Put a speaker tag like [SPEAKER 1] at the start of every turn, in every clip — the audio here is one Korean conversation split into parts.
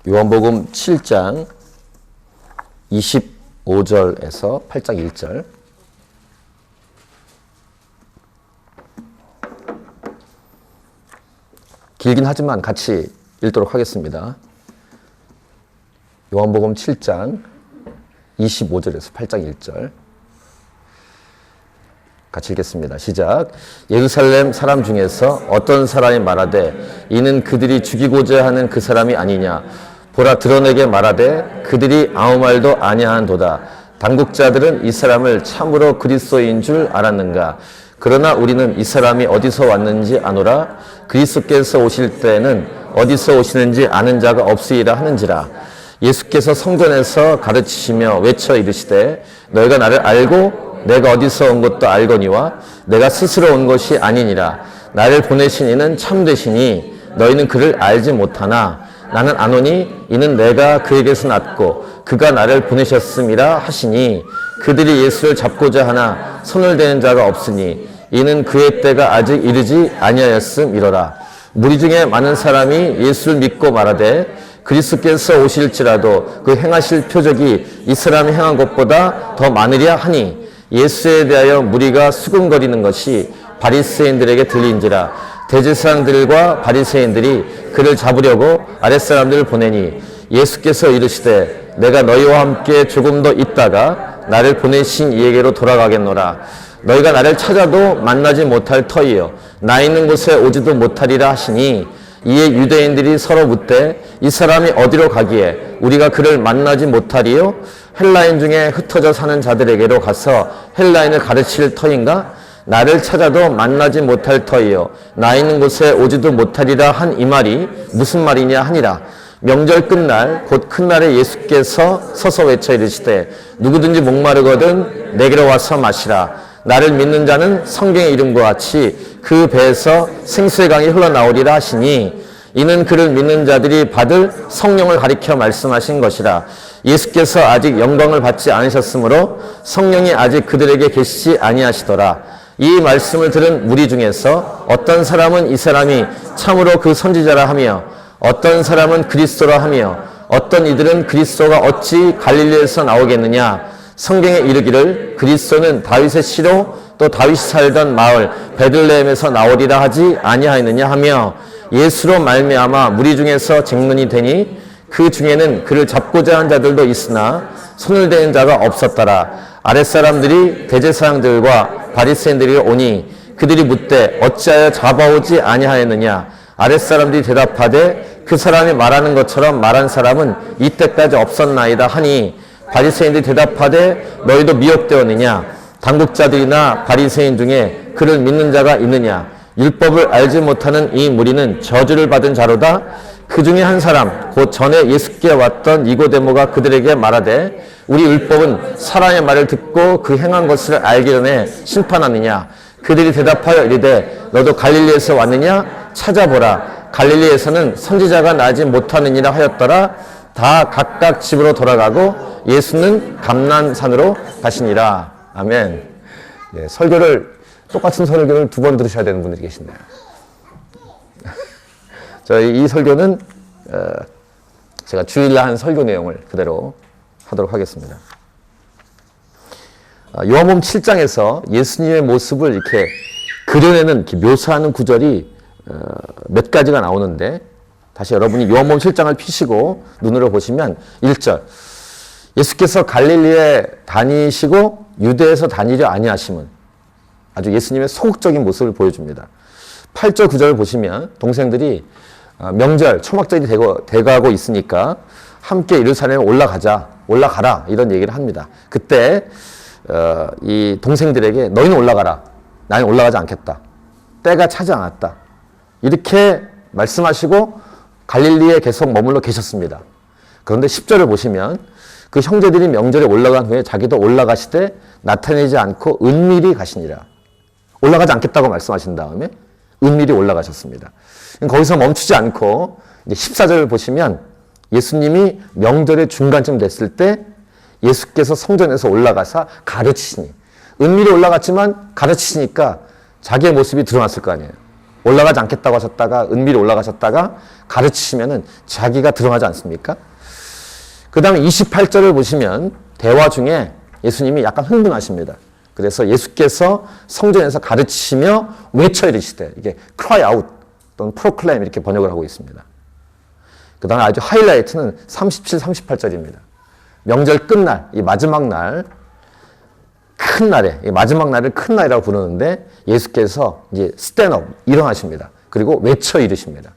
[SPEAKER 1] 요한복음 7장 25절에서 8장 1절. 길긴 하지만 같이 읽도록 하겠습니다. 요한복음 7장 25절에서 8장 1절. 같이 읽겠습니다. 시작. 예루살렘 사람 중에서 어떤 사람이 말하되 이는 그들이 죽이고자 하는 그 사람이 아니냐. 보라 드러내게 말하되 그들이 아무 말도 아니한도다. 당국자들은 이 사람을 참으로 그리스도인 줄 알았는가. 그러나 우리는 이 사람이 어디서 왔는지 아노라. 그리스도께서 오실 때는 어디서 오시는지 아는 자가 없으리라 하는지라. 예수께서 성전에서 가르치시며 외쳐 이르시되 너희가 나를 알고 내가 어디서 온 것도 알거니와 내가 스스로 온 것이 아니니라. 나를 보내신 이는 참되시니 너희는 그를 알지 못하나 나는 아노니 이는 내가 그에게서 났고 그가 나를 보내셨음이라 하시니 그들이 예수를 잡고자 하나 손을 대는 자가 없으니 이는 그의 때가 아직 이르지 아니하였음이로라. 무리 중에 많은 사람이 예수를 믿고 말하되 그리스도께서 오실지라도 그 행하실 표적이 이 사람이 행한 것보다 더 많으랴 하니 예수에 대하여 무리가 수군거리는 것이 바리새인들에게 들린지라. 대제사장들과 바리새인들이 그를 잡으려고 아랫사람들을 보내니 예수께서 이르시되 내가 너희와 함께 조금 더 있다가 나를 보내신 이에게로 돌아가겠노라. 너희가 나를 찾아도 만나지 못할 터이요 나 있는 곳에 오지도 못하리라 하시니 이에 유대인들이 서로 묻되 이 사람이 어디로 가기에 우리가 그를 만나지 못하리요? 헬라인 중에 흩어져 사는 자들에게로 가서 헬라인을 가르칠 터인가? 나를 찾아도 만나지 못할 터이요 나 있는 곳에 오지도 못하리라 한 이 말이 무슨 말이냐 하니라. 명절 끝날 곧 큰 날에 예수께서 서서 외쳐 이르시되 누구든지 목마르거든 내게로 와서 마시라. 나를 믿는 자는 성경의 이름과 같이 그 배에서 생수의 강이 흘러나오리라 하시니 이는 그를 믿는 자들이 받을 성령을 가리켜 말씀하신 것이라. 예수께서 아직 영광을 받지 않으셨으므로 성령이 아직 그들에게 계시지 아니하시더라. 이 말씀을 들은 무리 중에서 어떤 사람은 이 사람이 참으로 그 선지자라 하며 어떤 사람은 그리스도라 하며 어떤 이들은 그리스도가 어찌 갈릴리에서 나오겠느냐. 성경에 이르기를 그리스도는 다윗의 씨로 또 다윗이 살던 마을 베들레헴에서 나오리라 하지 아니하였느냐 하며 예수로 말미암아 무리 중에서 쟁론이 되니 그 중에는 그를 잡고자 한 자들도 있으나 손을 대는 자가 없었더라. 아랫사람들이 대제사장들과 바리새인들이 오니 그들이 묻되 어찌하여 잡아오지 아니하였느냐. 아랫사람들이 대답하되 그 사람이 말하는 것처럼 말한 사람은 이때까지 없었나이다 하니 바리새인들이 대답하되 너희도 미혹되었느냐. 당국자들이나 바리새인 중에 그를 믿는 자가 있느냐. 율법을 알지 못하는 이 무리는 저주를 받은 자로다. 그 중에 한 사람 곧 전에 예수께 왔던 니고데모가 그들에게 말하되 우리 율법은 사람의 말을 듣고 그 행한 것을 알기 전에 심판하느냐. 그들이 대답하여 이르되 너도 갈릴리에서 왔느냐. 찾아보라. 갈릴리에서는 선지자가 나지 못하느니라 하였더라. 다 각각 집으로 돌아가고 예수는 감난산으로 가시니라. 아멘. 네, 똑같은 설교를 두 번 들으셔야 되는 분들이 계시네요. 저희 이 설교는 제가 주일날 한 설교 내용을 그대로 하도록 하겠습니다. 요한복음 7장에서 예수님의 모습을 이렇게 그려내는, 이렇게 묘사하는 구절이 몇 가지가 나오는데 다시 여러분이 요한복음 7장을 피시고 눈으로 보시면 1절 예수께서 갈릴리에 다니시고 유대에서 다니려 아니하심은 아주 예수님의 소극적인 모습을 보여줍니다. 8절 9절을 보시면 동생들이 명절 초막절이 돼가고 있으니까 함께 예루살렘에 올라가라 이런 얘기를 합니다. 그때 이 동생들에게 너희는 올라가라. 나는 올라가지 않겠다. 때가 차지 않았다. 이렇게 말씀하시고 갈릴리에 계속 머물러 계셨습니다. 그런데 10절을 보시면 그 형제들이 명절에 올라간 후에 자기도 올라가시되 나타내지 않고 은밀히 가시니라. 올라가지 않겠다고 말씀하신 다음에 은밀히 올라가셨습니다. 거기서 멈추지 않고 이제 14절을 보시면 예수님이 명절의 중간쯤 됐을 때 예수께서 성전에서 올라가사 가르치시니 은밀히 올라갔지만 가르치시니까 자기의 모습이 드러났을 거 아니에요. 올라가지 않겠다고 하셨다가 은밀히 올라가셨다가 가르치시면은 자기가 드러나지 않습니까? 그 다음에 28절을 보시면 대화 중에 예수님이 약간 흥분하십니다. 그래서 예수께서 성전에서 가르치시며 외쳐 이르시되, 이게 cry out 또는 proclaim 이렇게 번역을 하고 있습니다. 그 다음에 아주 하이라이트는 37, 38절입니다. 명절 끝날, 이 마지막 날, 큰 날에, 이 마지막 날을 큰 날이라고 부르는데 예수께서 이제 stand up, 일어나십니다. 그리고 외쳐 이르십니다.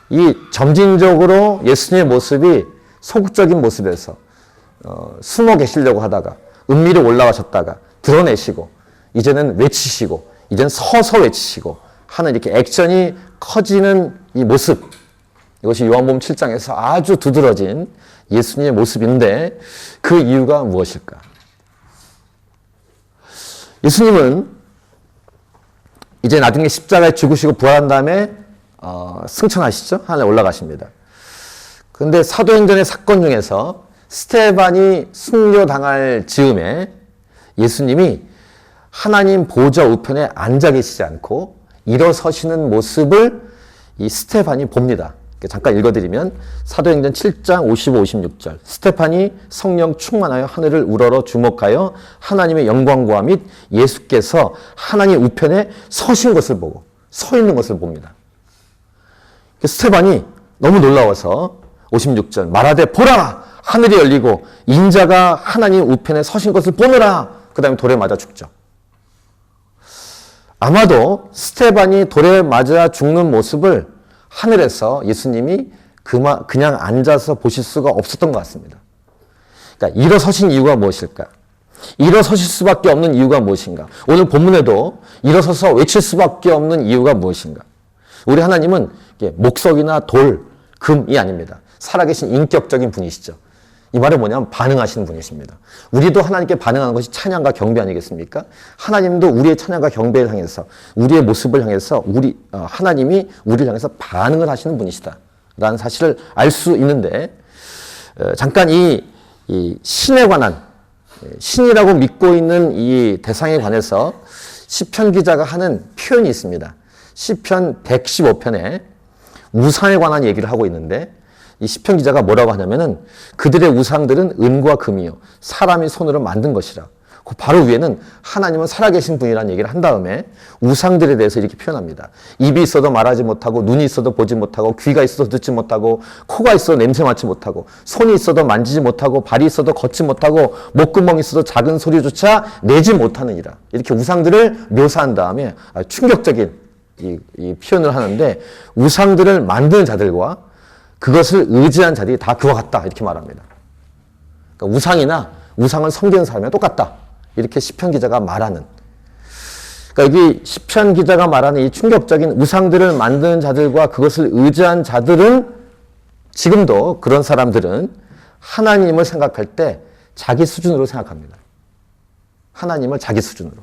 [SPEAKER 1] 이 점진적으로 예수님의 모습이 소극적인 모습에서 숨어 계시려고 하다가 은밀히 올라가셨다가 드러내시고 이제는 외치시고 이제는 서서 외치시고 하는 이렇게 액션이 커지는 이 모습, 이것이 요한복음 7장에서 아주 두드러진 예수님의 모습인데 그 이유가 무엇일까? 예수님은 이제 나중에 십자가에 죽으시고 부활한 다음에 승천하시죠? 하늘에 올라가십니다. 그런데 사도행전의 사건 중에서 스테반이 순교당할 즈음에 예수님이 하나님 보좌 우편에 앉아 계시지 않고 일어서시는 모습을 이 스테반이 봅니다. 잠깐 읽어드리면 사도행전 7장 55, 56절 스테반이 성령 충만하여 하늘을 우러러 주목하여 하나님의 영광과 및 예수께서 하나님 우편에 서신 것을 보고 서 있는 것을 봅니다. 스테반이 너무 놀라워서 56절 말하되 보라 하늘이 열리고 인자가 하나님 우편에 서신 것을 보느라 그 다음에 돌에 맞아 죽죠. 아마도 스테반이 돌에 맞아 죽는 모습을 하늘에서 예수님이 그냥 앉아서 보실 수가 없었던 것 같습니다. 그러니까 일어서신 이유가 무엇일까? 일어서실 수밖에 없는 이유가 무엇인가? 오늘 본문에도 일어서서 외칠 수밖에 없는 이유가 무엇인가? 우리 하나님은 목석이나 돌, 금이 아닙니다. 살아계신 인격적인 분이시죠. 이 말은 뭐냐면 반응하시는 분이십니다. 우리도 하나님께 반응하는 것이 찬양과 경배 아니겠습니까? 하나님도 우리의 찬양과 경배를 향해서 우리의 모습을 향해서 하나님이 우리를 향해서 반응을 하시는 분이시다 라는 사실을 알 수 있는데 잠깐 이 신에 관한 신이라고 믿고 있는 이 대상에 관해서 시편 기자가 하는 표현이 있습니다. 시편 115편에 우상에 관한 얘기를 하고 있는데 이 시편 기자가 뭐라고 하냐면은 그들의 우상들은 은과 금이요 사람이 손으로 만든 것이라. 그 바로 위에는 하나님은 살아계신 분이라는 얘기를 한 다음에 우상들에 대해서 이렇게 표현합니다. 입이 있어도 말하지 못하고 눈이 있어도 보지 못하고 귀가 있어도 듣지 못하고 코가 있어도 냄새 맡지 못하고 손이 있어도 만지지 못하고 발이 있어도 걷지 못하고 목구멍이 있어도 작은 소리조차 내지 못하느니라. 이렇게 우상들을 묘사한 다음에 충격적인 이 표현을 하는데 우상들을 만드는 자들과 그것을 의지한 자들이 다 그와 같다 이렇게 말합니다. 그러니까 우상을 섬기는 사람이랑 똑같다 이렇게 시편 기자가 말하는. 그러니까 여기 시편 기자가 말하는 이 충격적인 우상들을 만드는 자들과 그것을 의지한 자들은 지금도 그런 사람들은 하나님을 생각할 때 자기 수준으로 생각합니다. 하나님을 자기 수준으로.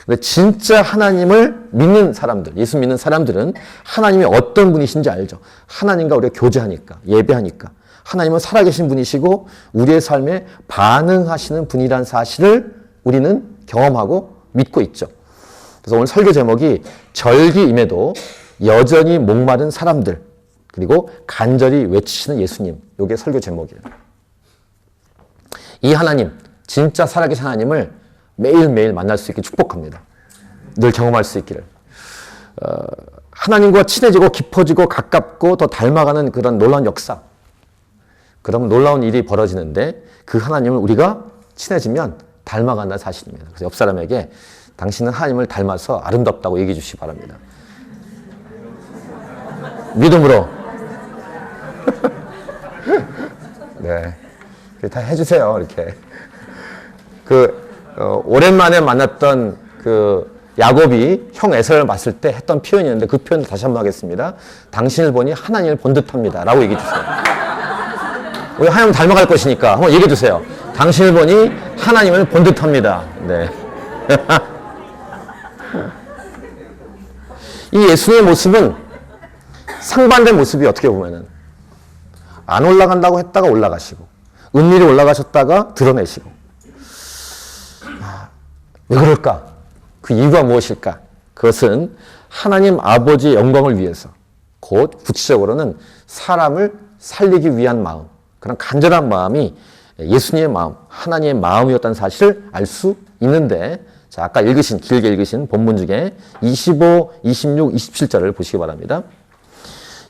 [SPEAKER 1] 근데 진짜 하나님을 믿는 사람들, 예수 믿는 사람들은 하나님이 어떤 분이신지 알죠. 하나님과 우리가 교제하니까, 예배하니까. 하나님은 살아계신 분이시고 우리의 삶에 반응하시는 분이라는 사실을 우리는 경험하고 믿고 있죠. 그래서 오늘 설교 제목이 절기임에도 여전히 목마른 사람들, 그리고 간절히 외치시는 예수님. 이게 설교 제목이에요. 이 하나님, 진짜 살아계신 하나님을 매일매일 만날 수 있게 축복합니다. 늘 경험할 수 있기를. 하나님과 친해지고 깊어지고 가깝고 더 닮아가는 그런 놀라운 역사. 그럼 놀라운 일이 벌어지는데 그 하나님을 우리가 친해지면 닮아간다는 사실입니다. 그래서 옆 사람에게 당신은 하나님을 닮아서 아름답다고 얘기해 주시기 바랍니다. 믿음으로. 네. 다 해주세요. 이렇게. 오랜만에 만났던 야곱이 형 에서를 봤을 때 했던 표현이었는데 그 표현을 다시 한번 하겠습니다. 당신을 보니 하나님을 본 듯합니다. 라고 얘기해 주세요. 우리 하나님 닮아갈 것이니까 한번 얘기해 주세요. 당신을 보니 하나님을 본 듯합니다. 네. 이 예수의 모습은 상반된 모습이 어떻게 보면은 안 올라간다고 했다가 올라가시고 은밀히 올라가셨다가 드러내시고 왜 그럴까? 그 이유가 무엇일까? 그것은 하나님 아버지의 영광을 위해서, 곧 구체적으로는 사람을 살리기 위한 마음, 그런 간절한 마음이 예수님의 마음, 하나님의 마음이었다는 사실을 알 수 있는데, 자, 아까 길게 읽으신 본문 중에 25, 26, 27절을 보시기 바랍니다.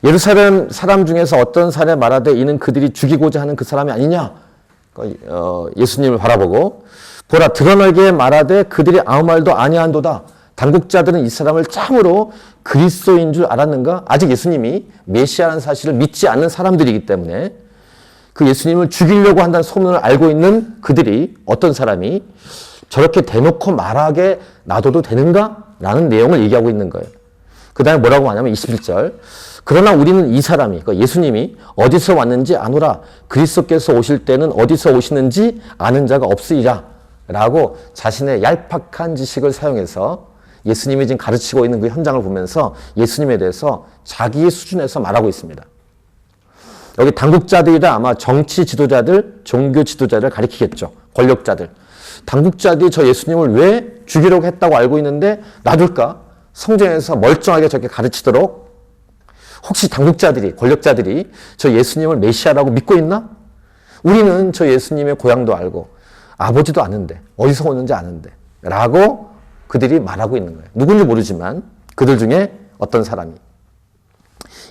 [SPEAKER 1] 예루살렘 사람 중에서 어떤 사람이 말하되 이는 그들이 죽이고자 하는 그 사람이 아니냐? 예수님을 바라보고 보라 드러나게 말하되 그들이 아무 말도 아니한도다. 당국자들은 이 사람을 참으로 그리스도인 줄 알았는가? 아직 예수님이 메시아라는 사실을 믿지 않는 사람들이기 때문에 그 예수님을 죽이려고 한다는 소문을 알고 있는 그들이 어떤 사람이 저렇게 대놓고 말하게 놔둬도 되는가? 라는 내용을 얘기하고 있는 거예요. 그 다음에 뭐라고 하냐면 21절. 그러나 우리는 이 사람이, 그러니까 예수님이 어디서 왔는지 아노라. 그리스도께서 오실 때는 어디서 오시는지 아는 자가 없으리라. 라고 자신의 얄팍한 지식을 사용해서 예수님이 지금 가르치고 있는 그 현장을 보면서 예수님에 대해서 자기의 수준에서 말하고 있습니다. 여기 당국자들이라 아마 정치 지도자들, 종교 지도자를 가리키겠죠. 권력자들. 당국자들이 저 예수님을 왜 죽이려고 했다고 알고 있는데 놔둘까? 성경에서 멀쩡하게 저렇게 가르치도록 혹시 당국자들이, 권력자들이 저 예수님을 메시아라고 믿고 있나? 우리는 저 예수님의 고향도 알고 아버지도 아는데 어디서 오는지 아는데 라고 그들이 말하고 있는 거예요. 누군지 모르지만 그들 중에 어떤 사람이.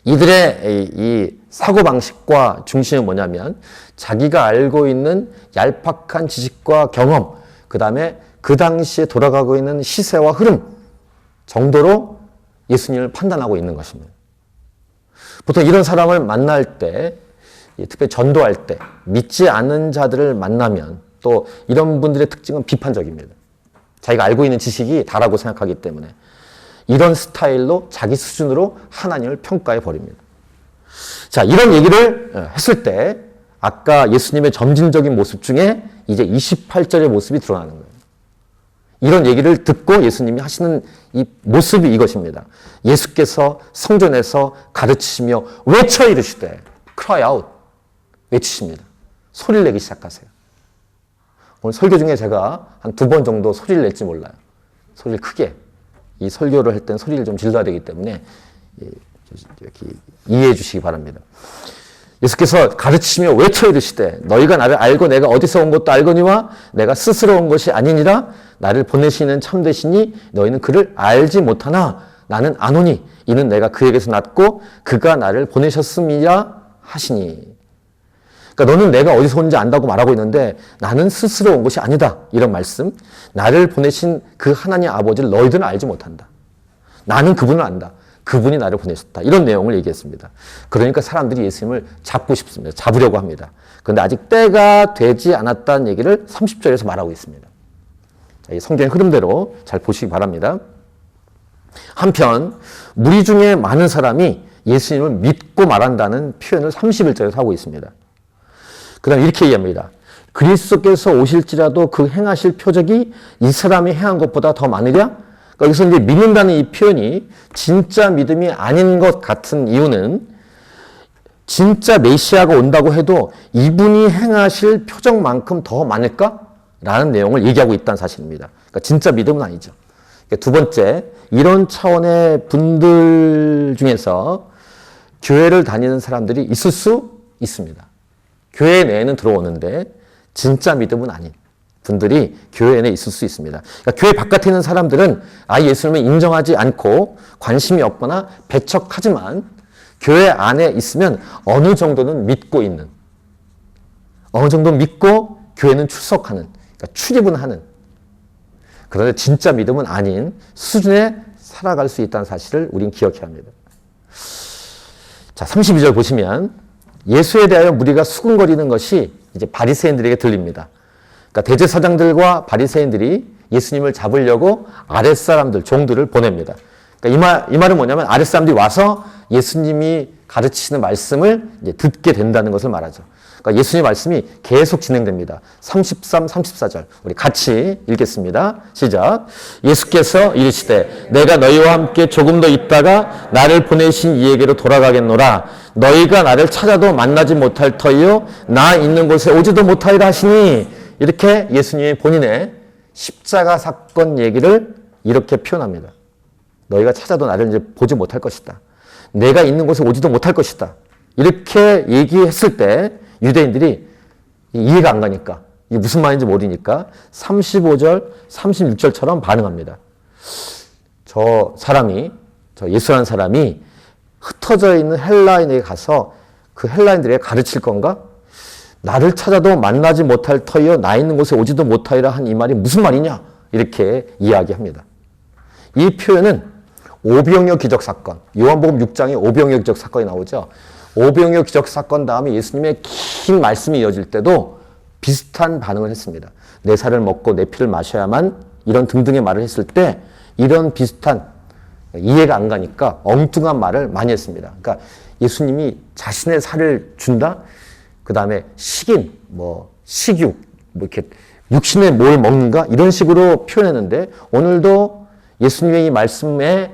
[SPEAKER 1] 이들의 이 사고방식과 중심은 뭐냐면 자기가 알고 있는 얄팍한 지식과 경험, 그 다음에 그 당시에 돌아가고 있는 시세와 흐름 정도로 예수님을 판단하고 있는 것입니다. 보통 이런 사람을 만날 때, 특별히 전도할 때 믿지 않는 자들을 만나면 또 이런 분들의 특징은 비판적입니다. 자기가 알고 있는 지식이 다라고 생각하기 때문에 이런 스타일로 자기 수준으로 하나님을 평가해 버립니다. 자, 이런 얘기를 했을 때 아까 예수님의 점진적인 모습 중에 이제 28절의 모습이 드러나는 거예요. 이런 얘기를 듣고 예수님이 하시는 이 모습이 이것입니다. 예수께서 성전에서 가르치시며 외쳐 이르시되 cry out 외치십니다. 소리를 내기 시작하세요. 오늘 설교 중에 제가 한 2번 정도 소리를 낼지 몰라요. 소리를 크게. 이 설교를 할 때는 소리를 좀 질러야 되기 때문에 이렇게 이해해 주시기 바랍니다. 예수께서 가르치시며 외쳐 이르시되 너희가 나를 알고 내가 어디서 온 것도 알거니와 내가 스스로 온 것이 아니니라. 나를 보내시는 참되시니 너희는 그를 알지 못하나 나는 아노니 이는 내가 그에게서 났고 그가 나를 보내셨음이라 하시니. 그러니까 너는 내가 어디서 온지 안다고 말하고 있는데 나는 스스로 온 것이 아니다. 이런 말씀. 나를 보내신 그 하나님 아버지를 너희들은 알지 못한다. 나는 그분을 안다. 그분이 나를 보내셨다. 이런 내용을 얘기했습니다. 그러니까 사람들이 예수님을 잡고 싶습니다. 잡으려고 합니다. 그런데 아직 때가 되지 않았다는 얘기를 30절에서 말하고 있습니다. 자, 이 성경의 흐름대로 잘 보시기 바랍니다. 한편 무리 중에 많은 사람이 예수님을 믿고 말한다는 표현을 31절에서 하고 있습니다. 그 다음 이렇게 얘기합니다. 그리스도께서 오실지라도 그 행하실 표적이 이 사람이 행한 것보다 더 많으랴? 여기서 이제 믿는다는 이 표현이 진짜 믿음이 아닌 것 같은 이유는 진짜 메시아가 온다고 해도 이분이 행하실 표적만큼 더 많을까? 라는 내용을 얘기하고 있다는 사실입니다. 그러니까 진짜 믿음은 아니죠. 그러니까 두 번째, 이런 차원의 분들 중에서 교회를 다니는 사람들이 있을 수 있습니다. 교회 내에는 들어오는데 진짜 믿음은 아닌 분들이 교회 안에 있을 수 있습니다. 그러니까 교회 바깥에 있는 사람들은 예수님을 인정하지 않고 관심이 없거나 배척하지만 교회 안에 있으면 어느 정도는 믿고 있는, 어느 정도 믿고 교회는 출석하는, 그러니까 출입은 하는, 그런데 진짜 믿음은 아닌 수준에 살아갈 수 있다는 사실을 우린 기억해야 합니다. 자, 32절 보시면 예수에 대하여 무리가 수군거리는 것이 이제 바리새인들에게 들립니다. 그러니까 대제사장들과 바리새인들이 예수님을 잡으려고 아랫사람들, 종들을 보냅니다. 그러니까 이 말은 뭐냐면 아랫사람들이 와서 예수님이 가르치시는 말씀을 이제 듣게 된다는 것을 말하죠. 그러니까 예수님의 말씀이 계속 진행됩니다. 33, 34절 우리 같이 읽겠습니다. 시작. 예수께서 이르시되 내가 너희와 함께 조금 더 있다가 나를 보내신 이에게로 돌아가겠노라. 너희가 나를 찾아도 만나지 못할 터이요 나 있는 곳에 오지도 못하리라 하시니. 이렇게 예수님이 본인의 십자가 사건 얘기를 이렇게 표현합니다. 너희가 찾아도 나를 이제 보지 못할 것이다. 내가 있는 곳에 오지도 못할 것이다. 이렇게 얘기했을 때 유대인들이 이해가 안 가니까, 이게 무슨 말인지 모르니까 35절, 36절처럼 반응합니다. 저 예수라는 사람이 흩어져 있는 헬라인에게 가서 그 헬라인들에게 가르칠 건가? 나를 찾아도 만나지 못할 터이요 나 있는 곳에 오지도 못하리라 한 이 말이 무슨 말이냐? 이렇게 이야기합니다. 이 표현은 오병이어 기적 사건, 요한복음 6장에 오병이어 기적 사건이 나오죠. 오병이어 기적 사건 다음에 예수님의 긴 말씀이 이어질 때도 비슷한 반응을 했습니다. 내 살을 먹고 내 피를 마셔야만 이런 등등의 말을 했을 때 이런 비슷한 이해가 안 가니까 엉뚱한 말을 많이 했습니다. 그러니까 예수님이 자신의 살을 준다? 그 다음에 식인, 식육, 이렇게 육신의 뭘 먹는가? 이런 식으로 표현했는데 오늘도 예수님의 이 말씀에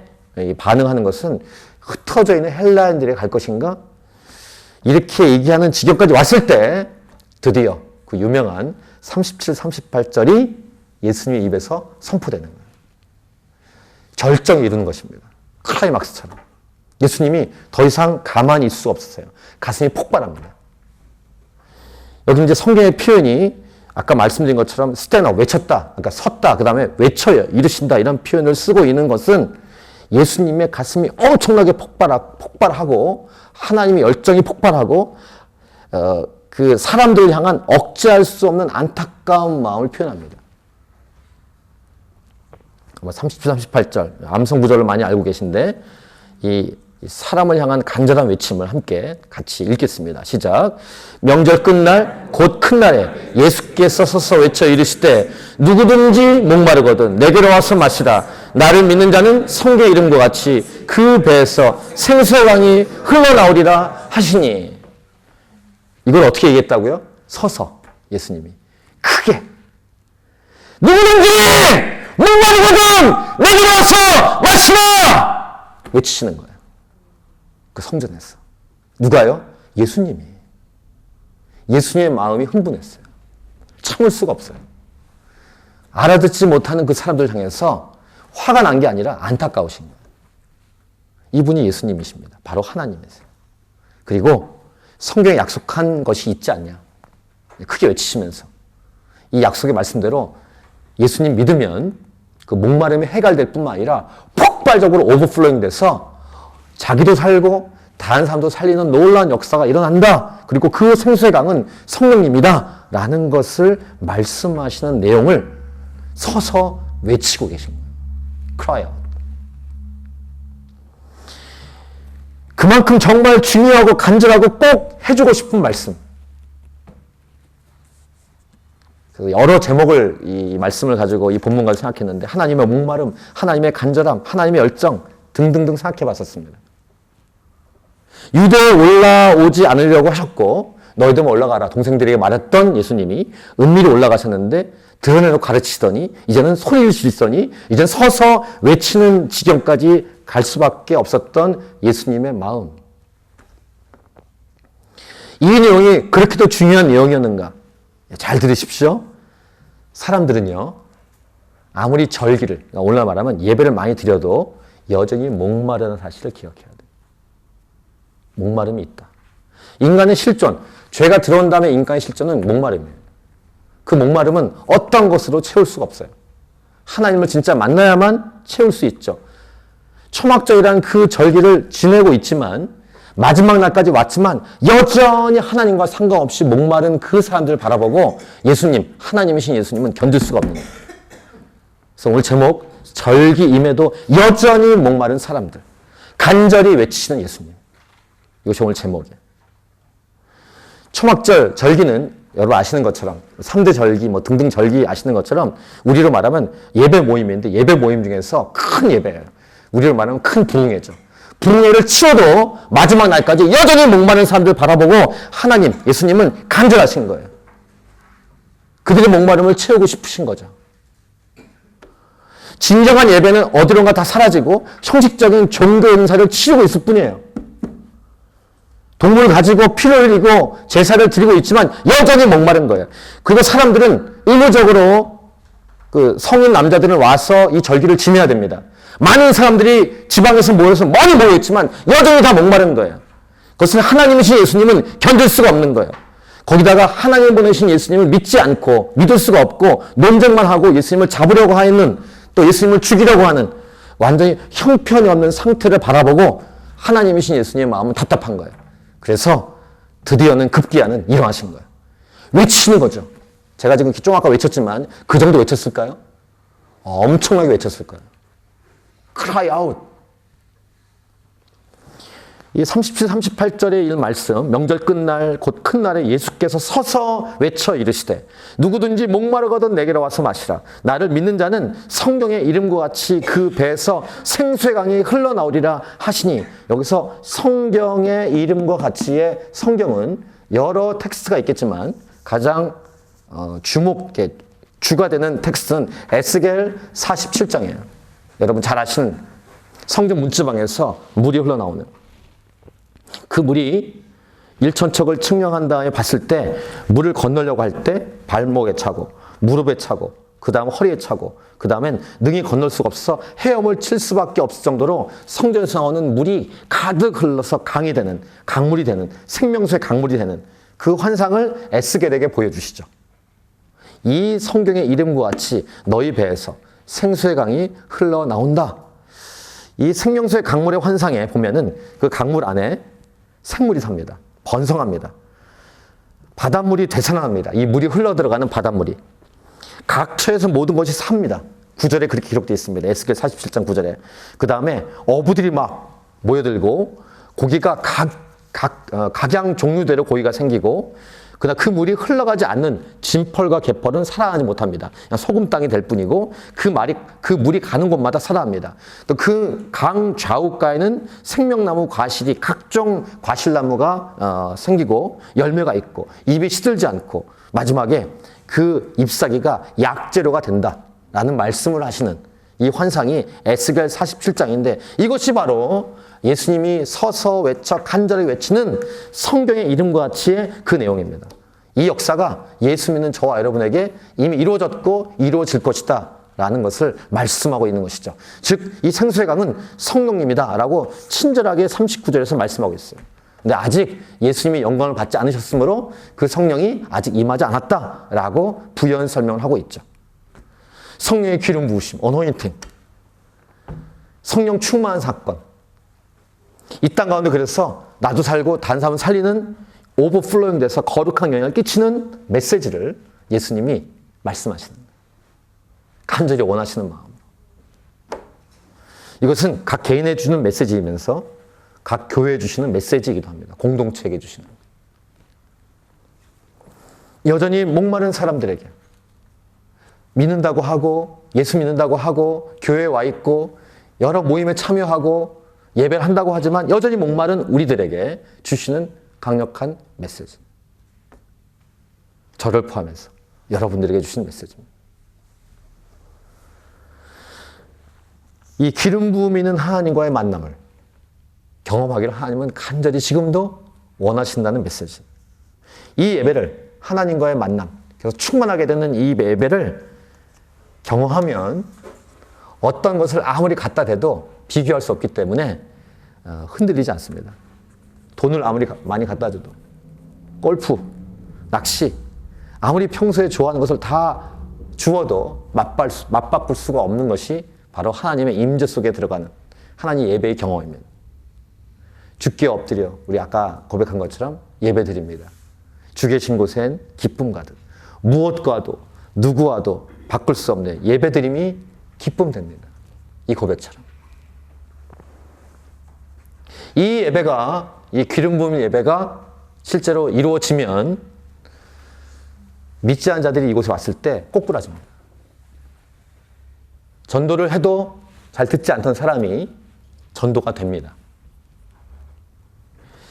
[SPEAKER 1] 반응하는 것은 흩어져 있는 헬라인들에 갈 것인가? 이렇게 얘기하는 지경까지 왔을 때 드디어 그 유명한 37, 38절이 예수님의 입에서 선포되는 거예요. 결정이 이루는 것입니다. 클라이막스처럼. 예수님이 더 이상 가만히 있을 수 없었어요. 가슴이 폭발합니다. 여기 이제 성경의 표현이 아까 말씀드린 것처럼 스테나 외쳤다, 그러니까 섰다, 그 다음에 외쳐요, 이르신다 이런 표현을 쓰고 있는 것은 예수님의 가슴이 엄청나게 폭발하고 하나님의 열정이 폭발하고 그 사람들을 향한 억제할 수 없는 안타까운 마음을 표현합니다. 37, 38절 암송 구절을 많이 알고 계신데 이 사람을 향한 간절한 외침을 함께 같이 읽겠습니다. 시작. 명절 끝날 곧 큰 날에 예수께서 서서 외쳐 이르시되 누구든지 목마르거든 내게로 와서 마시라. 나를 믿는 자는 성경의 이름과 같이 그 배에서 생수의 강이 흘러나오리라 하시니. 이걸 어떻게 얘기했다고요? 서서 예수님이 크게 누구든지 목마르거든 내게로 와서 마시라 외치시는 거예요. 그 성전에서. 누가요? 예수님이. 예수님의 마음이 흥분했어요. 참을 수가 없어요. 알아듣지 못하는 그 사람들 향해서 화가 난 게 아니라 안타까우신 거예요. 이분이 예수님이십니다. 바로 하나님이세요. 그리고 성경에 약속한 것이 있지 않냐. 크게 외치시면서 이 약속의 말씀대로 예수님 믿으면 그 목마름이 해결될 뿐만 아니라 폭발적으로 오버플로잉 돼서 자기도 살고 다른 사람도 살리는 놀라운 역사가 일어난다. 그리고 그 생수의 강은 성령님이다. 라는 것을 말씀하시는 내용을 서서 외치고 계신 거예요. cry out. 그만큼 정말 중요하고 간절하고 꼭 해주고 싶은 말씀. 여러 제목을 이 말씀을 가지고 이 본문을 생각했는데 하나님의 목마름, 하나님의 간절함, 하나님의 열정 등등등 생각해 봤었습니다. 유대에 올라오지 않으려고 하셨고 너희들만 올라가라 동생들에게 말했던 예수님이 은밀히 올라가셨는데 드러내놓고 가르치더니 이제는 소리를 지르더니 이제는 서서 외치는 지경까지 갈 수밖에 없었던 예수님의 마음. 이 내용이 그렇게도 중요한 내용이었는가? 잘 들으십시오. 사람들은요 아무리 절기를 그러니까 오늘날 말하면 예배를 많이 드려도 여전히 목마르다는 사실을 기억해야 돼요. 목마름이 있다. 인간의 실존, 죄가 들어온 다음에 인간의 실존은 목마름이에요. 그 목마름은 어떤 것으로 채울 수가 없어요. 하나님을 진짜 만나야만 채울 수 있죠. 초막절이라는 그 절기를 지내고 있지만 마지막 날까지 왔지만 여전히 하나님과 상관없이 목마른 그 사람들을 바라보고 예수님, 하나님이신 예수님은 견딜 수가 없는 거예요. 그래서 오늘 제목 절기임에도 여전히 목마른 사람들 간절히 외치시는 예수님. 이것이 오늘 제목이에요. 초막절 절기는 여러분 아시는 것처럼 3대 절기 등등 절기 아시는 것처럼 우리로 말하면 예배 모임인데 예배 모임 중에서 큰 예배예요. 우리로 말하면 큰 부흥회죠. 부흥회를 치워도 마지막 날까지 여전히 목마른 사람들 바라보고 하나님, 예수님은 간절하신 거예요. 그들의 목마름을 채우고 싶으신 거죠. 진정한 예배는 어디론가 다 사라지고 형식적인 종교 행사를 치르고 있을 뿐이에요. 동물 가지고 피를 흘리고 제사를 드리고 있지만 여전히 목마른 거예요. 그리고 사람들은 의무적으로 그 성인 남자들은 와서 이 절기를 지내야 됩니다. 많은 사람들이 지방에서 모여서 많이 모여있지만 여전히 다 목마른 거예요. 그것은 하나님이신 예수님은 견딜 수가 없는 거예요. 거기다가 하나님 보내신 예수님을 믿지 않고 믿을 수가 없고 논쟁만 하고 예수님을 잡으려고 하는, 또 예수님을 죽이려고 하는 완전히 형편이 없는 상태를 바라보고 하나님이신 예수님의 마음은 답답한 거예요. 그래서 드디어는 급기야는 일어나신 거예요. 외치는 거죠. 제가 지금 좀 아까 외쳤지만 그 정도 외쳤을까요? 엄청나게 외쳤을 거예요. Cry out. 이 37, 38절의 이 말씀, 명절 끝날 곧 큰 날에 예수께서 서서 외쳐 이르시되 누구든지 목마르거든 내게로 와서 마시라. 나를 믿는 자는 성경의 이름과 같이 그 배에서 생수의 강이 흘러나오리라 하시니, 여기서 성경의 이름과 같이의 성경은 여러 텍스트가 있겠지만 가장 주가 되는 텍스트는 에스겔 47장이에요. 여러분 잘 아시는 성경 문지방에서 물이 흘러나오는, 그 물이 일천척을 측량한 다음에 봤을 때 물을 건너려고 할 때 발목에 차고 무릎에 차고 그 다음 허리에 차고 그 다음엔 능히 건널 수가 없어 헤엄을 칠 수밖에 없을 정도로 성전에서 나오는 물이 가득 흘러서 강이 되는, 강물이 되는, 생명수의 강물이 되는 그 환상을 에스겔에게 보여주시죠. 이 성경의 이름과 같이 너희 배에서 생수의 강이 흘러나온다. 이 생명수의 강물의 환상에 보면은 그 강물 안에 생물이 삽니다. 번성합니다. 바닷물이 되살아납니다. 이 물이 흘러들어가는 바닷물이. 각처에서 모든 것이 삽니다. 9절에 그렇게 기록되어 있습니다. 에스겔 47장 9절에. 그 다음에 어부들이 막 모여들고 고기가 각양 종류대로 고기가 생기고, 그러나 그 물이 흘러가지 않는 진펄과 개펄은 살아나지 못합니다. 그냥 소금 땅이 될 뿐이고 그 물이 가는 곳마다 살아납니다. 또 그 강 좌우가에는 생명나무 과실이, 각종 과실나무가 생기고 열매가 있고 입이 시들지 않고 마지막에 그 잎사귀가 약재료가 된다라는 말씀을 하시는 이 환상이 에스겔 47장인데, 이것이 바로 예수님이 서서 외쳐 간절히 외치는 성경의 이름과 같이의 그 내용입니다. 이 역사가 예수 믿는 저와 여러분에게 이미 이루어졌고 이루어질 것이다 라는 것을 말씀하고 있는 것이죠. 즉 이 생수의 강은 성령님이다 라고 친절하게 39절에서 말씀하고 있어요. 근데 아직 예수님이 영광을 받지 않으셨으므로 그 성령이 아직 임하지 않았다 라고 부연 설명을 하고 있죠. 성령의 기름 부으심, 어노인팅, 성령 충만한 사건. 이 땅 가운데 그래서 나도 살고 다른 사람을 살리는 오버플로잉 돼서 거룩한 영향을 끼치는 메시지를 예수님이 말씀하시는 거예요. 간절히 원하시는 마음으로. 이것은 각 개인에 주는 메시지이면서 각 교회에 주시는 메시지이기도 합니다. 공동체에게 주시는. 여전히 목마른 사람들에게 믿는다고 하고 예수 믿는다고 하고 교회에 와 있고 여러 모임에 참여하고 예배를 한다고 하지만 여전히 목마른 우리들에게 주시는 강력한 메시지. 저를 포함해서 여러분들에게 주시는 메시지입니다. 이 기름 부음이 있는 하나님과의 만남을 경험하기를 하나님은 간절히 지금도 원하신다는 메시지. 이 예배를, 하나님과의 만남, 그래서 충만하게 되는 이 예배를 경험하면 어떤 것을 아무리 갖다 대도 비교할 수 없기 때문에 흔들리지 않습니다. 돈을 아무리 많이 갖다 줘도, 골프, 낚시, 아무리 평소에 좋아하는 것을 다 주어도 맛바꿀 수가 없는 것이 바로 하나님의 임재 속에 들어가는 하나님 예배의 경험입니다. 주께 엎드려 우리 아까 고백한 것처럼 예배드립니다. 주 계신 곳엔 기쁨 가득. 무엇과도 누구와도 바꿀 수 없는 예배드림이 기쁨 됩니다. 이 고백처럼. 이 예배가, 이 기름 부음 예배가 실제로 이루어지면 믿지 않은 자들이 이곳에 왔을 때 꼬꾸라집니다. 전도를 해도 잘 듣지 않던 사람이 전도가 됩니다.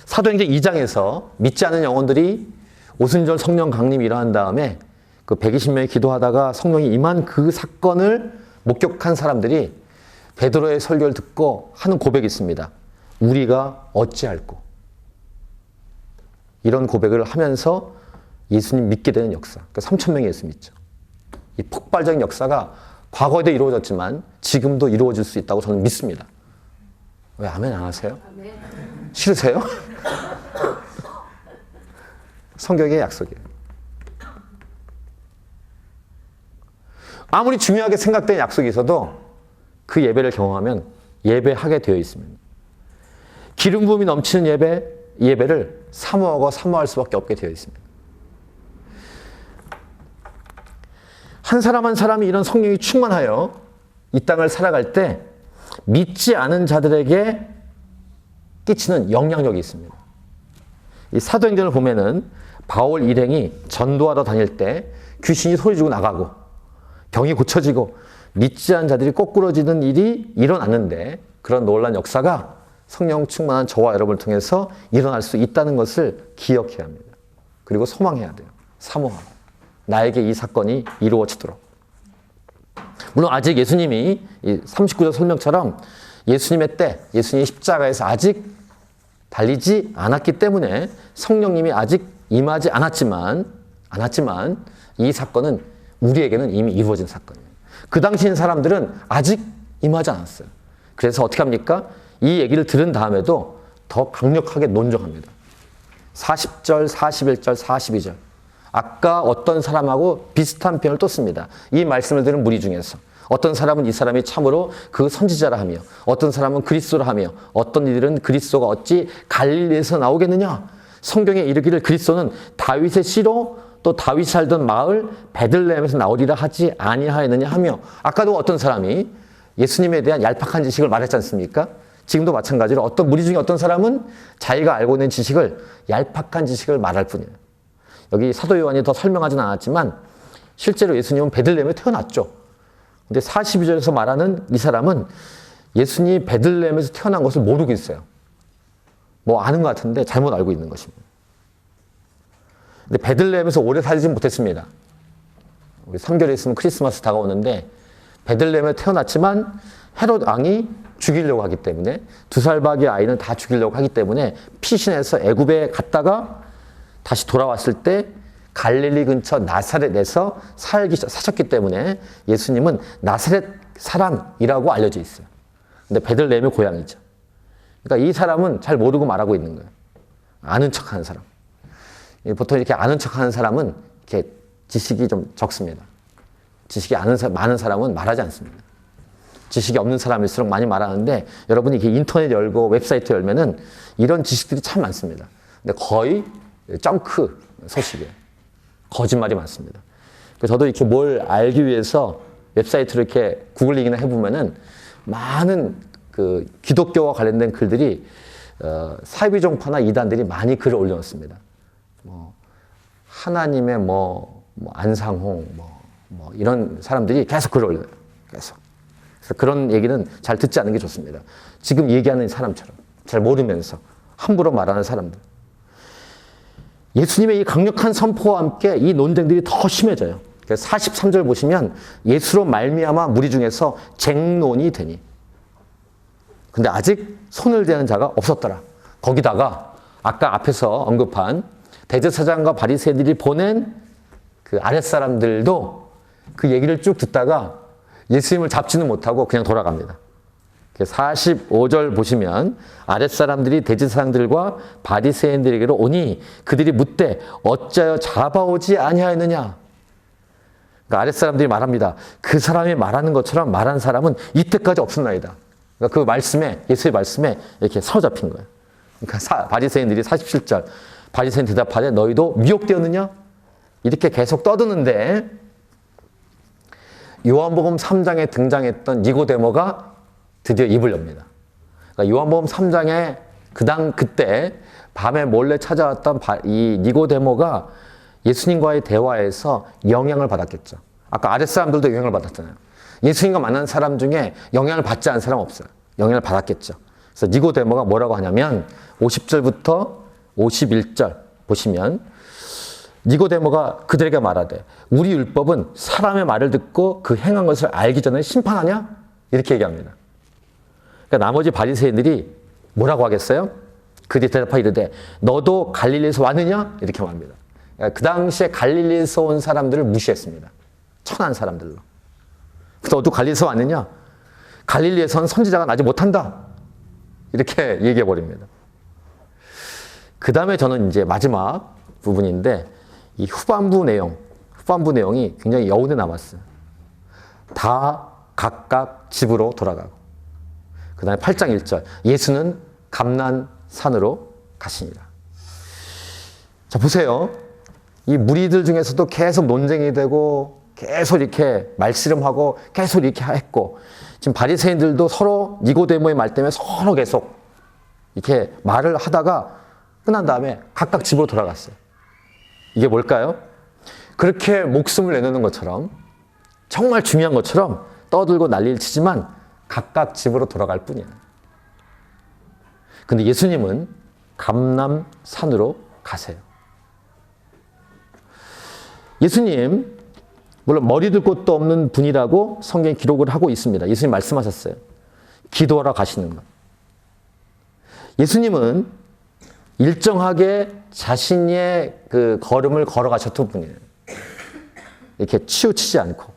[SPEAKER 1] 사도행전 2장에서 믿지 않은 영혼들이 오순절 성령 강림이 일어난 다음에 그 120명이 기도하다가 성령이 임한 그 사건을 목격한 사람들이 베드로의 설교를 듣고 하는 고백이 있습니다. 우리가 어찌할꼬. 이런 고백을 하면서 예수님 믿게 되는 역사. 그러니까 3,000명이 예수 믿죠. 이 폭발적인 역사가 과거에도 이루어졌지만 지금도 이루어질 수 있다고 저는 믿습니다. 왜 아멘 안 하세요?
[SPEAKER 2] 아멘.
[SPEAKER 1] 싫으세요? 성경의 약속이에요. 아무리 중요하게 생각된 약속이 있어도 그 예배를 경험하면 예배하게 되어 있습니다. 기름 부음이 넘치는 예배를 사모하고 사모할 수밖에 없게 되어 있습니다. 한 사람 한 사람이 이런 성령이 충만하여 이 땅을 살아갈 때 믿지 않은 자들에게 끼치는 영향력이 있습니다. 이 사도행전을 보면은 바울 일행이 전도하러 다닐 때 귀신이 소리지고 나가고 병이 고쳐지고 믿지 않은 자들이 꼬꾸러지는 일이 일어났는데 그런 놀라운 역사가 성령 충만한 저와 여러분을 통해서 일어날 수 있다는 것을 기억해야 합니다. 그리고 소망해야 돼요. 사모하고. 나에게 이 사건이 이루어지도록. 물론 아직 예수님이 39절 설명처럼 예수님의 때, 예수님이 십자가에서 아직 달리지 않았기 때문에 성령님이 아직 임하지 않았지만 이 사건은 우리에게는 이미 이루어진 사건이에요. 그 당시 사람들은 아직 임하지 않았어요. 그래서 어떻게 합니까? 이 얘기를 들은 다음에도 더 강력하게 논정합니다. 40절, 41절, 42절. 아까 어떤 사람하고 비슷한 표현을 또 씁니다. 이 말씀을 들은 무리 중에서 어떤 사람은 이 사람이 참으로 그 선지자라 하며 어떤 사람은 그리스도라 하며 어떤 이들은 그리스도가 어찌 갈릴리에서 나오겠느냐. 성경에 이르기를 그리스도는 다윗의 씨로 또 다윗이 살던 마을 베들레헴에서 나오리라 하지 아니하였느냐 하며 아까도 어떤 사람이 예수님에 대한 얄팍한 지식을 말했지 않습니까? 지금도 마찬가지로 어떤 무리 중에 어떤 사람은 자기가 알고 있는 지식을 얄팍한 지식을 말할 뿐이에요. 여기 사도 요한이 더 설명하진 않았지만 실제로 예수님은 베들레헴에 태어났죠. 근데 42절에서 말하는 이 사람은 예수님이 베들레헴에서 태어난 것을 모르고 있어요. 뭐 아는 것 같은데 잘못 알고 있는 것입니다. 근데 베들레헴에서 오래 살지 못했습니다. 우리 3개월 있으면 크리스마스 다가오는데 베들레헴에 태어났지만 헤롯 왕이 죽이려고 하기 때문에 2살 밖의 아이는 다 죽이려고 하기 때문에 피신해서 애굽에 갔다가 다시 돌아왔을 때 갈릴리 근처 나사렛에서 사셨기 때문에 예수님은 나사렛 사람이라고 알려져 있어요. 근데 베들레헴의 고향이죠. 그러니까 이 사람은 잘 모르고 말하고 있는 거예요. 아는 척하는 사람. 보통 이렇게 아는 척하는 사람은 이렇게 지식이 좀 적습니다. 지식이 많은 사람은 말하지 않습니다. 지식이 없는 사람일수록 많이 말하는데 여러분이 이렇게 인터넷 열고 웹사이트 열면은 이런 지식들이 참 많습니다. 근데 거의 쩡크 소식이에요. 거짓말이 많습니다. 저도 이렇게 뭘 알기 위해서 웹사이트를 이렇게 구글링이나 해보면은 많은 그 기독교와 관련된 글들이 사이비종파나 이단들이 많이 글을 올려놓습니다. 뭐 하나님의 안상홍 이런 사람들이 계속 글을 올려요. 계속. 그래서 그런 얘기는 잘 듣지 않는 게 좋습니다. 지금 얘기하는 사람처럼 잘 모르면서 함부로 말하는 사람들. 예수님의 이 강력한 선포와 함께 이 논쟁들이 더 심해져요. 43절 보시면 예수로 말미암아 무리 중에서 쟁론이 되니. 근데 아직 손을 대는 자가 없었더라. 거기다가 아까 앞에서 언급한 대제사장과 바리새인들이 보낸 그 아랫사람들도 그 얘기를 쭉 듣다가 예수님을 잡지는 못하고 그냥 돌아갑니다. 45절 보시면 아랫사람들이 대제사장들과 바리새인들에게로 오니 그들이 묻되 어찌하여 잡아오지 아니하였느냐. 그러니까 아랫사람들이 말합니다. 그 사람이 말하는 것처럼 말한 사람은 이때까지 없었나이다. 그러니까 그 말씀에 예수의 말씀에 이렇게 사로잡힌 거예요. 그러니까 바리새인들이 47절 바리새인 대답하되 너희도 미혹되었느냐? 이렇게 계속 떠드는데 요한복음 3장에 등장했던 니고데모가 드디어 입을 엽니다. 그러니까 요한복음 3장에 그때 밤에 몰래 찾아왔던 이 니고데모가 예수님과의 대화에서 영향을 받았겠죠. 아까 아랫사람들도 영향을 받았잖아요. 예수님과 만난 사람 중에 영향을 받지 않은 사람 없어요. 영향을 받았겠죠. 그래서 니고데모가 뭐라고 하냐면 50절부터 51절 보시면 니고데모가 그들에게 말하되 우리 율법은 사람의 말을 듣고 그 행한 것을 알기 전에 심판하냐? 이렇게 얘기합니다. 그러니까 나머지 바리새인들이 뭐라고 하겠어요? 그들이 대답하여 이르되 너도 갈릴리에서 왔느냐? 이렇게 말합니다. 그러니까 그 당시에 갈릴리에서 온 사람들을 무시했습니다. 천한 사람들로. 너도 갈릴리에서 왔느냐? 갈릴리에선 선지자가 나지 못한다. 이렇게 얘기해 버립니다. 그 다음에 저는 이제 마지막 부분인데 이 후반부 내용이 굉장히 여운에 남았어요. 다 각각 집으로 돌아가고. 그 다음에 8장 1절. 예수는 감난산으로 가시니라. 자, 보세요. 이 무리들 중에서도 계속 논쟁이 되고 계속 이렇게 말씨름하고 계속 이렇게 했고 지금 바리새인들도 서로 니고데모의 말 때문에 서로 계속 이렇게 말을 하다가 끝난 다음에 각각 집으로 돌아갔어요. 이게 뭘까요? 그렇게 목숨을 내놓는 것처럼 정말 중요한 것처럼 떠들고 난리를 치지만 각각 집으로 돌아갈 뿐이에요. 근데 예수님은 감람산으로 가세요. 예수님, 물론 머리 들 곳도 없는 분이라고 성경에 기록을 하고 있습니다. 예수님 말씀하셨어요. 기도하러 가시는 것. 예수님은 일정하게 자신의 그 걸음을 걸어가셨던 분이에요. 이렇게 치우치지 않고.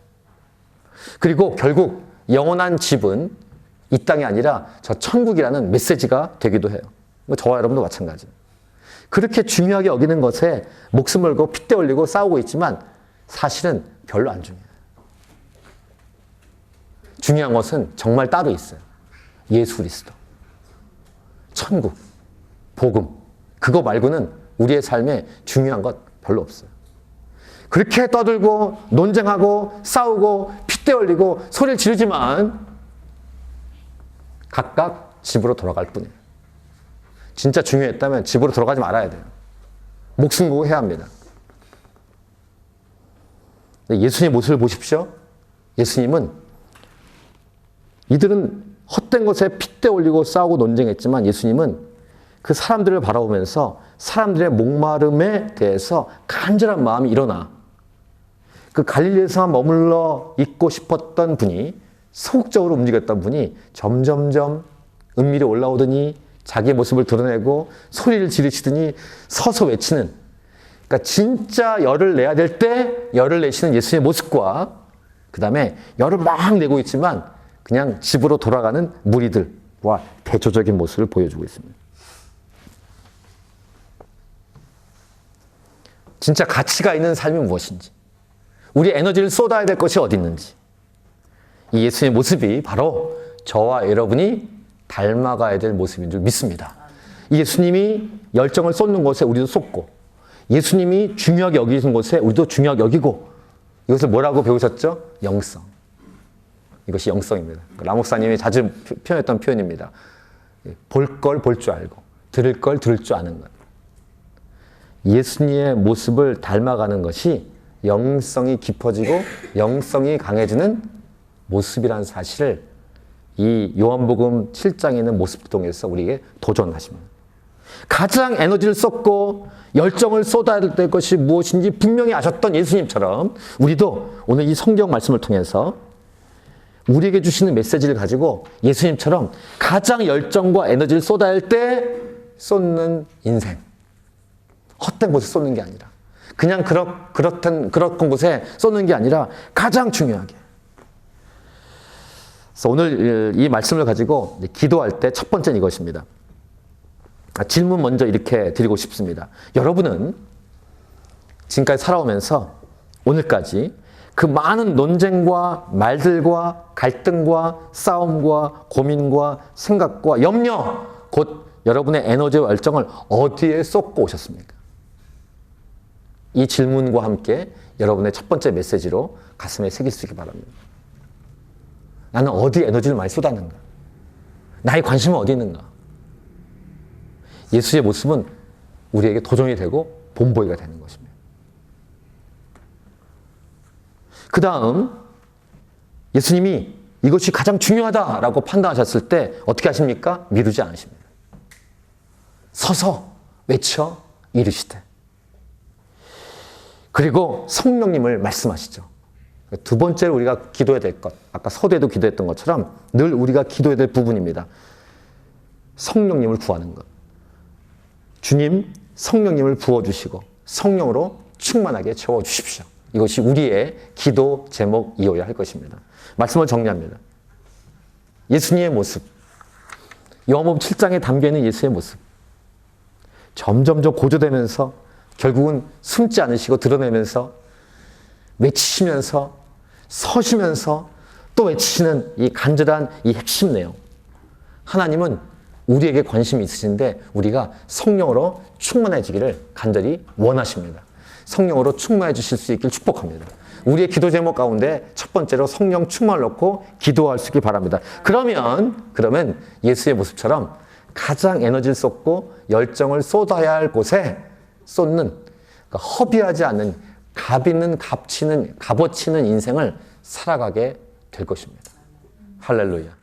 [SPEAKER 1] 그리고 결국 영원한 집은 이 땅이 아니라 저 천국이라는 메시지가 되기도 해요. 저와 여러분도 마찬가지예요. 그렇게 중요하게 여기는 것에 목숨을 걸고 핏대 흘리고 싸우고 있지만 사실은 별로 안 중요해요. 중요한 것은 정말 따로 있어요. 예수 그리스도, 천국, 복음. 그거 말고는 우리의 삶에 중요한 것 별로 없어요. 그렇게 떠들고 논쟁하고 싸우고 핏대 흘리고 소리를 지르지만 각각 집으로 돌아갈 뿐이에요. 진짜 중요했다면 집으로 돌아가지 말아야 돼요. 목숨 걸고 해야 합니다. 예수님의 모습을 보십시오. 예수님은 이들은 헛된 것에 핏대 올리고 싸우고 논쟁했지만 예수님은 그 사람들을 바라보면서 사람들의 목마름에 대해서 간절한 마음이 일어나 그 갈릴리에서 머물러 있고 싶었던 분이 소극적으로 움직였던 분이 점점점 은밀히 올라오더니 자기의 모습을 드러내고 소리를 지르시더니 서서 외치는, 그러니까 진짜 열을 내야 될 때 열을 내시는 예수의 모습과 그 다음에 열을 막 내고 있지만 그냥 집으로 돌아가는 무리들과 대조적인 모습을 보여주고 있습니다. 진짜 가치가 있는 삶이 무엇인지, 우리 에너지를 쏟아야 될 것이 어디 있는지, 이 예수의 모습이 바로 저와 여러분이 닮아가야 될 모습인 줄 믿습니다. 예수님이 열정을 쏟는 곳에 우리도 쏟고, 예수님이 중요하게 여기는 곳에 우리도 중요하게 여기고, 이것을 뭐라고 배우셨죠? 영성. 이것이 영성입니다. 라 목사님이 자주 표현했던 표현입니다. 볼 걸 볼 줄 알고, 들을 걸 들을 줄 아는 것. 예수님의 모습을 닮아가는 것이 영성이 깊어지고 영성이 강해지는 모습이라는 사실을 이 요한복음 7장에 있는 모습을 통해서 우리에게 도전하십니다. 가장 에너지를 쏟고 열정을 쏟아야 될 것이 무엇인지 분명히 아셨던 예수님처럼 우리도 오늘 이 성경 말씀을 통해서 우리에게 주시는 메시지를 가지고 예수님처럼 가장 열정과 에너지를 쏟아야 할 때 쏟는 인생. 헛된 곳에 쏟는 게 아니라, 그냥 그렇던 곳에 쏟는 게 아니라 가장 중요하게. 그래서 오늘 이 말씀을 가지고 기도할 때 첫 번째는 이것입니다. 질문 먼저 이렇게 드리고 싶습니다. 여러분은 지금까지 살아오면서 오늘까지 그 많은 논쟁과 말들과 갈등과 싸움과 고민과 생각과 염려, 곧 여러분의 에너지와 열정을 어디에 쏟고 오셨습니까? 이 질문과 함께 여러분의 첫 번째 메시지로 가슴에 새길 수 있기 바랍니다. 나는 어디에 에너지를 많이 쏟았는가? 나의 관심은 어디 있는가? 예수의 모습은 우리에게 도전이 되고 본보기가 되는 것입니다. 그 다음 예수님이 이것이 가장 중요하다라고 판단하셨을 때 어떻게 하십니까? 미루지 않으십니다. 서서 외쳐 이르시되. 그리고 성령님을 말씀하시죠. 두 번째로 우리가 기도해야 될 것, 아까 서두에도 기도했던 것처럼 늘 우리가 기도해야 될 부분입니다. 성령님을 구하는 것. 주님, 성령님을 부어주시고 성령으로 충만하게 채워주십시오. 이것이 우리의 기도 제목이어야 할 것입니다. 말씀을 정리합니다. 예수님의 모습, 요한복음 7장에 담겨있는 예수의 모습, 점점 고조되면서 결국은 숨지 않으시고 드러내면서 외치시면서 서시면서 또 외치시는 이 간절한 이 핵심 내용. 하나님은 우리에게 관심이 있으신데 우리가 성령으로 충만해지기를 간절히 원하십니다. 성령으로 충만해 주실 수 있길 축복합니다. 우리의 기도 제목 가운데 첫 번째로 성령 충만을 넣고 기도할 수 있길 바랍니다. 그러면 예수의 모습처럼 가장 에너지를 쏟고 열정을 쏟아야 할 곳에 쏟는, 그러니까 허비하지 않는, 값어치는 인생을 살아가게 될 것입니다. 할렐루야.